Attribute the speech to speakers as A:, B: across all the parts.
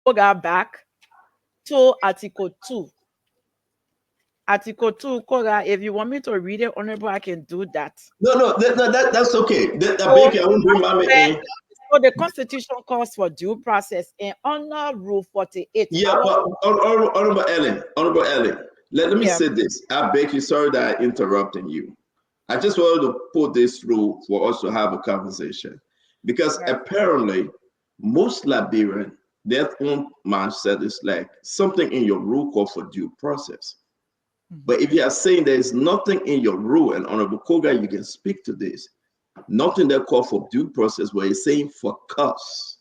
A: Koga back to Article 2. Article 2, Koga, if you want me to read it, Honorable, I can do that.
B: That's okay. I
A: So
B: beg you, I won't bring mommy
A: where
B: in.
A: so the Constitution calls for due process and under Rule 48.
B: Yeah,
A: Our
B: but Honorable Ellen, let me
A: yeah,
B: say this. I beg you, sorry that I'm interrupting you. I just wanted to put this through for us to have a conversation. Because
A: right.
B: apparently, most Liberian, their own mindset is like something in your rule call for due process.
A: Mhm.
B: But if you are saying there is nothing in your rule, and Honorable Koga, you can speak to this, nothing that call for due process, where it's saying for cause,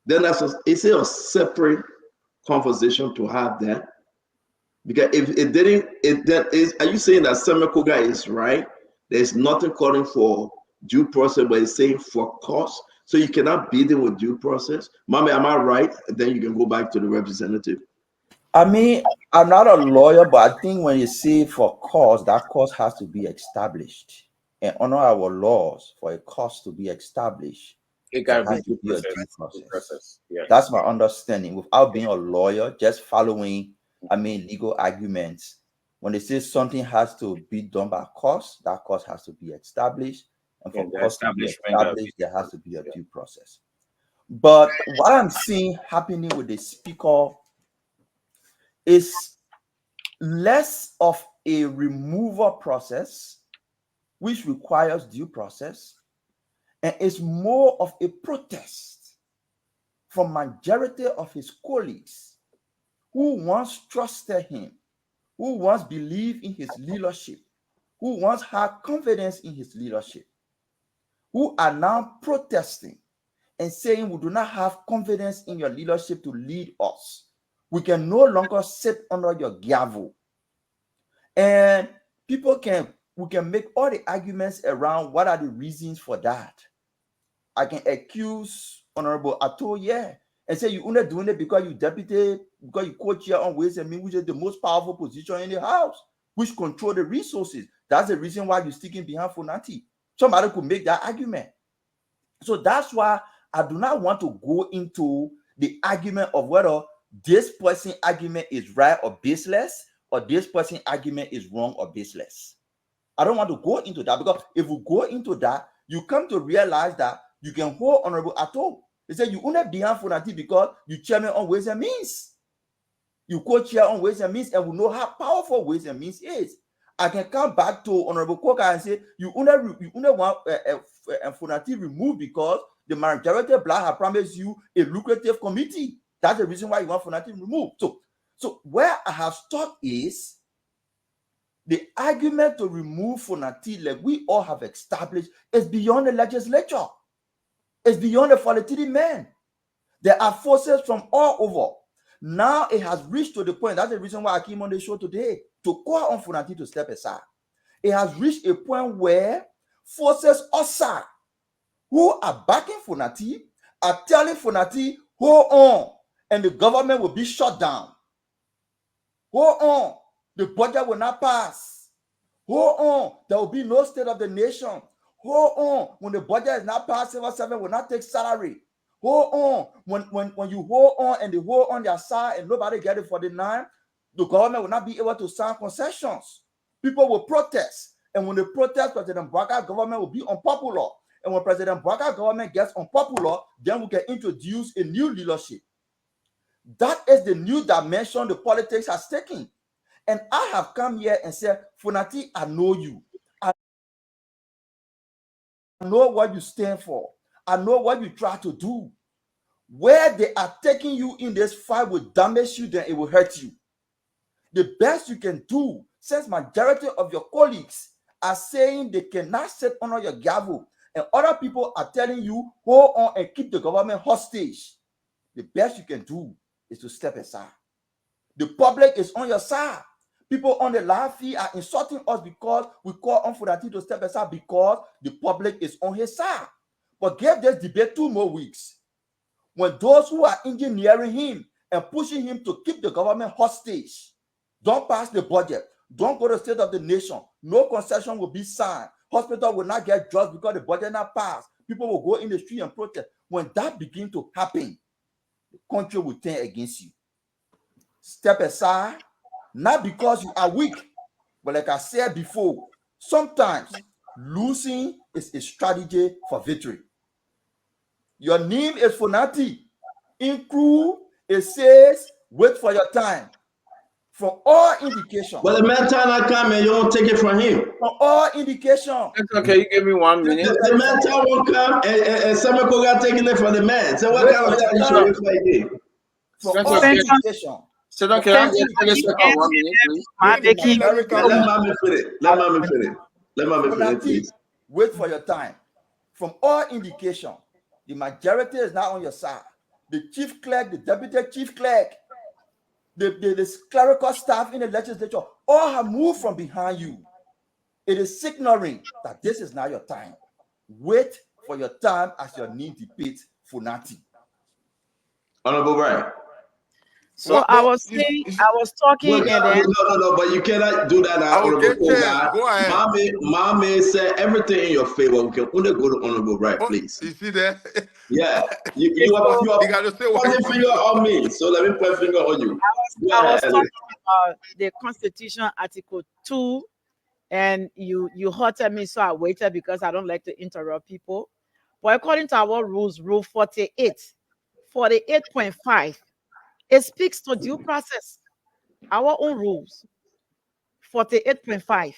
B: then is it a separate conversation to have that? Because if it didn't, it then is. Are you saying that Koga is right? There's nothing calling for due process, but it's saying for cause. So you cannot beat them with due process. Mommy, am I right? Then you can go back to the representative.
C: I mean, I'm not a lawyer, but I think when you say for cause, that cause has to be established. And honor our laws for a cause to be established,
D: It
C: there
D: gotta be
C: has to
D: due
C: be a
D: process.
C: due
D: Due
C: process.
D: process. Yeah.
C: That's my understanding. Without being a lawyer, just following, I mean, legal arguments. When they say something has to be done by cause, that cause has to be established. And
D: Yeah,
C: for
D: the
C: cause to be
D: establishment gotta be
C: established,
D: due
C: there has to be
D: process.
C: a
D: Yeah.
C: due process. But what I'm seeing happening with the speaker is less of a removal process, which requires due process, and is more of a protest from majority of his colleagues who once trusted him, who once believed in his leadership, who once had confidence in his leadership, who are now protesting and saying we do not have confidence in your leadership to lead us. We can no longer sit under your gavel. And we can make all the arguments around what are the reasons for that. I can accuse Honorable Ato, yeah, and say you only doing it because you deputy, because you co-chair on Ways and Means, which is the most powerful position in the house, which control the resources. That's the reason why you're sticking behind Fonati. Somebody could make that argument. So that's why I do not want to go into the argument of whether this person argument is right or baseless, or this person argument is wrong or baseless. I don't want to go into that, because if we go into that, you come to realize that you can hold Honorable Ato. They say you only behind Fonati because you chairman on Ways and Means. You co-chair on Ways and Means, and we know how powerful Ways and Means is. I can come back to Honorable Koka and say you only want Fonati removed because the majority black have promised you a lucrative committee. That's the reason why you want Fonati removed. So where I have stopped is the argument to remove Fonati, like we all have established, is beyond the legislature. It's beyond the political men. There are forces from all over. Now it has reached to the point. That's the reason why I came on the show today to call on Fonati to step aside. It has reached a point where forces outside who are backing Fonati are telling Fonati, hold on, and the government will be shut down. Hold on, the budget will not pass. Hold on, there will be no state of the nation. Hold on, when the budget is not passed, civil servant will not take salary. Hold on, when you hold on and they hold on their side and nobody get it for the 9, the government will not be able to sign concessions. People will protest. And when they protest, President Bwaka's government will be unpopular. And when President Bwaka's government gets unpopular, then we can introduce a new leadership. That is the new dimension the politics has taken. And I have come here and said, Fonati, I know you. I know what you stand for. I know what you try to do. Where they are taking you in this fight will damage you, then it will hurt you. The best you can do, since majority of your colleagues are saying they cannot sit under your gavel, and other people are telling you, hold on and keep the government hostage, the best you can do is to step aside. The public is on your side. People on the live feed are insulting us because we call on Fonati to step aside because the public is on his side. But give this debate 2 more weeks. When those who are engineering him and pushing him to keep the government hostage, don't pass the budget, don't go to the state of the nation, no concession will be signed, hospital will not get drugs because the budget not passed, people will go in the street and protest. When that begins to happen, the country will turn against you. Step aside, not because you are weak, but like I said before, sometimes losing is a strategy for victory. Your name is Fonati. In crew, it says, wait for your time. From all indication.
B: But the man time not come and you won't take it from him.
C: From all indication.
D: Okay, you give me 1 minute.
B: The man time won't come and someone got taking it from the man. So what kind of time you show again?
C: From all indication.
D: So okay, I'm just take a second, 1 minute, please.
B: Let mommy finish. Let mommy finish. Let mommy finish, please.
C: Wait for your time. From all indication, the majority is not on your side. The chief clerk, the deputy chief clerk, the clerical staff in the legislature, all have moved from behind you. It is signaling that this is not your time. Wait for your time as your need debate Funati.
B: Honorable Brian.
A: So I was saying, I was talking, and then
B: no, but you cannot do that now.
E: Okay, go ahead.
B: Mommy said everything in your favor. We can only go to Honorable Brian, please.
E: You see that?
B: Yeah, you are
E: gotta say
B: pointing finger on me, so let me point finger on you.
A: I was talking about the Constitution Article 2, and you hurted me, so I waited because I don't like to interrupt people. But according to our rules, Rule 48.5, it speaks to due process. Our own rules, 48.5.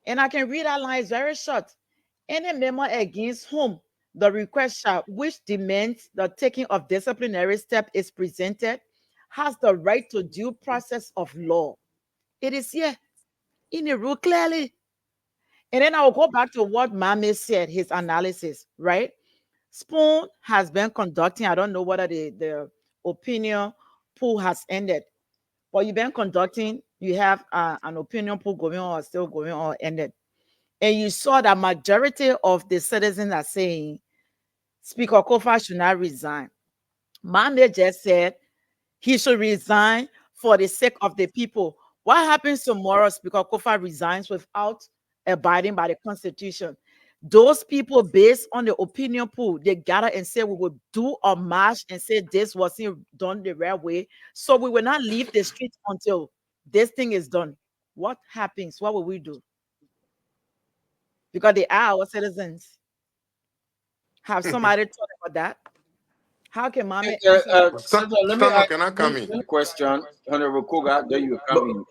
A: And I can read our lines very short. Any member against whom the request shall, which demands the taking of disciplinary step is presented, has the right to due process of law. It is here in the rule clearly. And then I will go back to what Mame said, his analysis, right? Spoon has been conducting, I don't know whether the opinion pool has ended, but you've been conducting, you have an opinion pool going on or still going on or ended. And you saw that majority of the citizens are saying Speaker Koffa should not resign. Mame just said he should resign for the sake of the people. What happens tomorrow Speaker Koffa resigns without abiding by the Constitution? Those people, based on the opinion pool, they gather and say we will do a march and say this wasn't done the right way. So we will not leave the street until this thing is done. What happens? What will we do? Because they are our citizens. Have somebody talk about that? How can Mame
D: Let me ask
E: Can I come in?
D: question, Honorable Koga, then you come in.